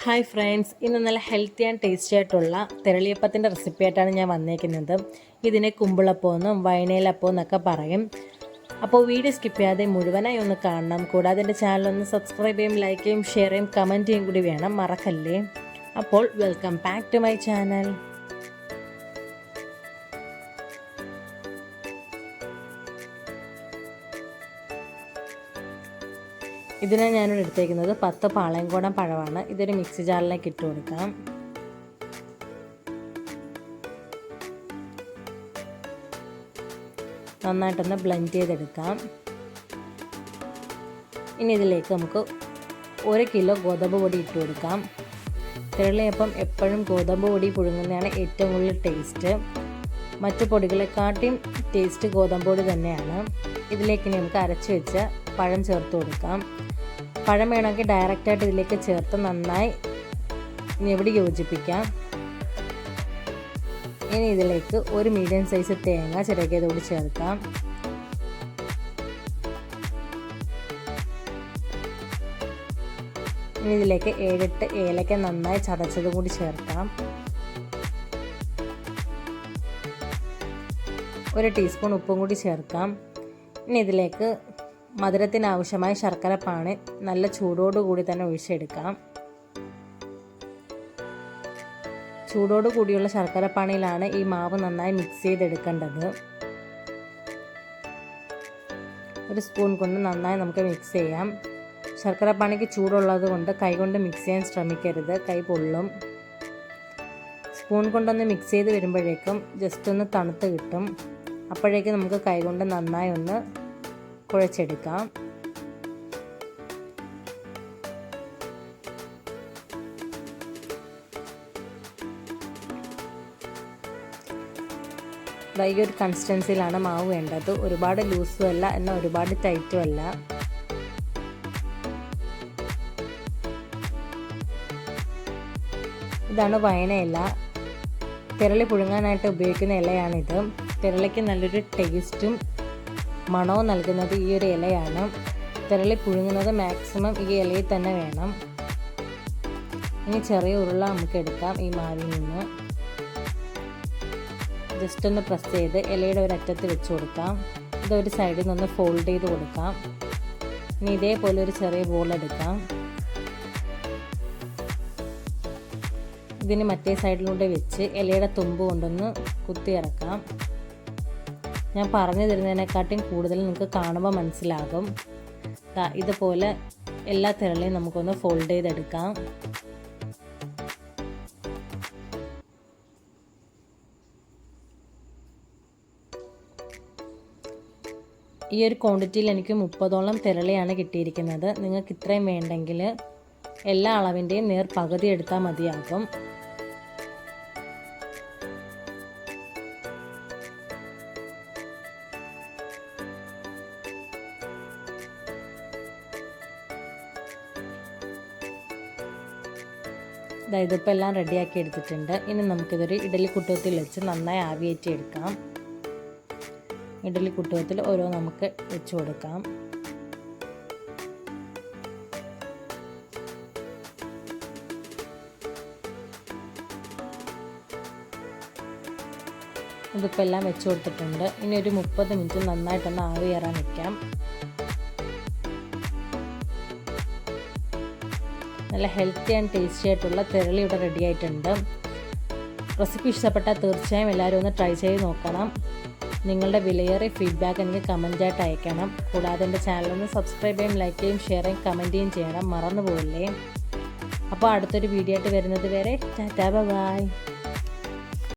Hi friends, ഇന്ന് നല്ല healthy and tasty ആയിട്ടുള്ള തെരളിയപ്പത്തിൻ്റെ റെസിപ്പി ആയിട്ടാണ് ഞാൻ വന്നേക്കുന്നത്. ഇതിനെ കുമ്പിളപ്പം എന്നും വൈനയിലപ്പം എന്നൊക്കെ പറയും. അപ്പോൾ വീഡിയോ സ്കിപ്പ് ചെയ്യാതെ മുഴുവനായി ഒന്ന് കാണണം. കൂടാതെ എൻ്റെ ചാനലൊന്ന് സബ്സ്ക്രൈബ് ചെയ്യും, ലൈക്ക് ചെയ്യും, ഷെയർ ചെയ്യും, കമൻറ്റ് ചെയ്യും കൂടി വേണം, മറക്കല്ലേ. അപ്പോൾ welcome back to my channel. ഇതിനെ ഞാനിവിടെ എടുത്തേക്കുന്നത് 10 പാളയംകോടൻ പഴമാണ്. ഇതൊരു മിക്സി ജാറിലേക്ക് ഇട്ട് കൊടുക്കാം. നന്നായിട്ടൊന്ന് ബ്ലെൻഡ് ചെയ്തെടുക്കാം. ഇനി ഇതിലേക്ക് നമുക്ക് 1 കിലോ ഗോതമ്പ് പൊടി ഇട്ട് കൊടുക്കാം. തെരളിയപ്പം എപ്പോഴും ഗോതമ്പ് പൊടി പുഴുങ്ങുന്നതാണ് ഏറ്റവും കൂടുതൽ ടേസ്റ്റ്. മറ്റു പൊടികളെക്കാട്ടിയും ടേസ്റ്റ് ഗോതമ്പ് പൊടി തന്നെയാണ്. ഇതിലേക്ക് ഇനി നമുക്ക് അരച്ച് വെച്ച പഴം ചേർത്ത് കൊടുക്കാം. പഴം വേണമെങ്കിൽ ഡയറക്റ്റായിട്ട് ഇതിലേക്ക് ചേർത്ത് നന്നായി ഞെവിടി യോജിപ്പിക്കാം. ഇനി ഇതിലേക്ക് ഒരു മീഡിയം സൈസ് തേങ്ങ ചിരകിയതോട് ചേർക്കാം. ഇനി ഇതിലേക്ക് 7-8 ഏലക്ക നന്നായി ചതച്ചതും കൂടി ചേർക്കാം. 1 ടീസ്പൂൺ ഉപ്പും കൂടി ചേർക്കാം. ഇനി ഇതിലേക്ക് മധുരത്തിന് ആവശ്യമായ ശർക്കര പാനി നല്ല ചൂടോടുകൂടി തന്നെ ഒഴിച്ചെടുക്കാം. ചൂടോടുകൂടിയുള്ള ശർക്കര പാനിയിലാണ് ഈ മാവ് നന്നായി മിക്സ് ചെയ്തെടുക്കേണ്ടത്. 1 സ്പൂൺ കൊണ്ട് നന്നായി നമുക്ക് മിക്സ് ചെയ്യാം. ശർക്കര പാനിക്ക് ചൂടുള്ളത് കൊണ്ട് കൈകൊണ്ട് മിക്സ് ചെയ്യാൻ ശ്രമിക്കരുത്, കൈ പൊള്ളും. സ്പൂൺ കൊണ്ടൊന്ന് മിക്സ് ചെയ്ത് വരുമ്പോഴേക്കും ജസ്റ്റ് ഒന്ന് തണുത്ത് കിട്ടും. അപ്പോഴേക്കും നമുക്ക് കൈകൊണ്ട് നന്നായി ഒന്ന് കുഴച്ചെടുക്കാം. ഈ ഒരു കൺസിസ്റ്റൻസിയിലാണ് മാവ് വേണ്ടത്. ഒരുപാട് ലൂസും അല്ല, എന്നാൽ ഒരുപാട് ടൈറ്റും അല്ല. ഇതാണ് വയനയില. തിരളി പുഴുങ്ങാനായിട്ട് ഉപയോഗിക്കുന്ന ഇലയാണിത്. തിരളിക്ക് നല്ലൊരു ടേസ്റ്റും മണവും നൽകുന്നത് ഈ ഒരു ഇലയാണ്. തിരളി പുഴുങ്ങുന്നത് മാക്സിമം ഈ ഇലയിൽ തന്നെ വേണം. ഇനി ചെറിയ ഉരുള നമുക്ക് എടുക്കാം. ഈ മാവിൽ നിന്ന് ജസ്റ്റ് ഒന്ന് പ്രസ് ചെയ്ത് ഇലയുടെ ഒരു അറ്റത്ത് വെച്ച് കൊടുക്കാം. ഇതൊരു സൈഡിൽ നിന്ന് ഫോൾഡ് ചെയ്ത് കൊടുക്കാം. ഇനി ഇതേപോലെ ഒരു ചെറിയ ബോൾ എടുക്കാം. ഇതിന് മറ്റേ സൈഡിലൂടെ വെച്ച് ഇലയുടെ തുമ്പ് കൊണ്ടൊന്ന് കുത്തിയിറക്കാം. ഞാൻ പറഞ്ഞു തരുന്നതിനെക്കാട്ടിയും കൂടുതൽ നിങ്ങൾക്ക് കാണുമ്പോൾ മനസ്സിലാകും. ഇതുപോലെ എല്ലാ തിരളിയും നമുക്കൊന്ന് ഫോൾഡ് ചെയ്തെടുക്കാം. ഈ ഒരു ക്വാണ്ടിറ്റിയിൽ എനിക്ക് 30ഓളം തിരളിയാണ് കിട്ടിയിരിക്കുന്നത്. നിങ്ങൾക്ക് ഇത്രയും വേണ്ടെങ്കിൽ എല്ലാ അളവിൻ്റെയും നേർ പകുതി എടുത്താൽ മതിയാകും. ഇതിപ്പോൾ എല്ലാം റെഡിയാക്കി എടുത്തിട്ടുണ്ട്. ഇനി നമുക്കിതൊരു ഇഡലി കുട്ടകത്തിൽ വെച്ച് നന്നായി ആവിയേറ്റി എടുക്കാം. ഇഡലി കുട്ടകത്തിൽ ഓരോ നമുക്ക് വെച്ച് കൊടുക്കാം. ഇതിപ്പോൾ എല്ലാം വെച്ച് കൊടുത്തിട്ടുണ്ട്. ഇനി ഒരു 30 മിനിറ്റ് നന്നായിട്ടൊന്ന് ആവി കയറാൻ വയ്ക്കാം. നല്ല ഹെൽത്തി ആൻഡ് ടേസ്റ്റി ആയിട്ടുള്ള തിരളി ഇവിടെ റെഡി ആയിട്ടുണ്ട്. റെസിപ്പി ഇഷ്ടപ്പെട്ടാൽ തീർച്ചയായും എല്ലാവരും ഒന്ന് ട്രൈ ചെയ്ത് നോക്കണം. നിങ്ങളുടെ വിലയേറിയ ഫീഡ്ബാക്ക് എനിക്ക് കമൻറ്റായിട്ട് അയക്കണം. കൂടാതെ എൻ്റെ ചാനലൊന്ന് സബ്സ്ക്രൈബ് ചെയ്യും, ലൈക്ക് ചെയ്യും, ഷെയർ ചെയ്യും, കമൻറ്റ് ചെയ്യും ചെയ്യണം, മറന്നു പോകല്ലേ. അപ്പോൾ അടുത്തൊരു വീഡിയോ ആയിട്ട് വരുന്നത് വരെ ടാറ്റാ ബൈ.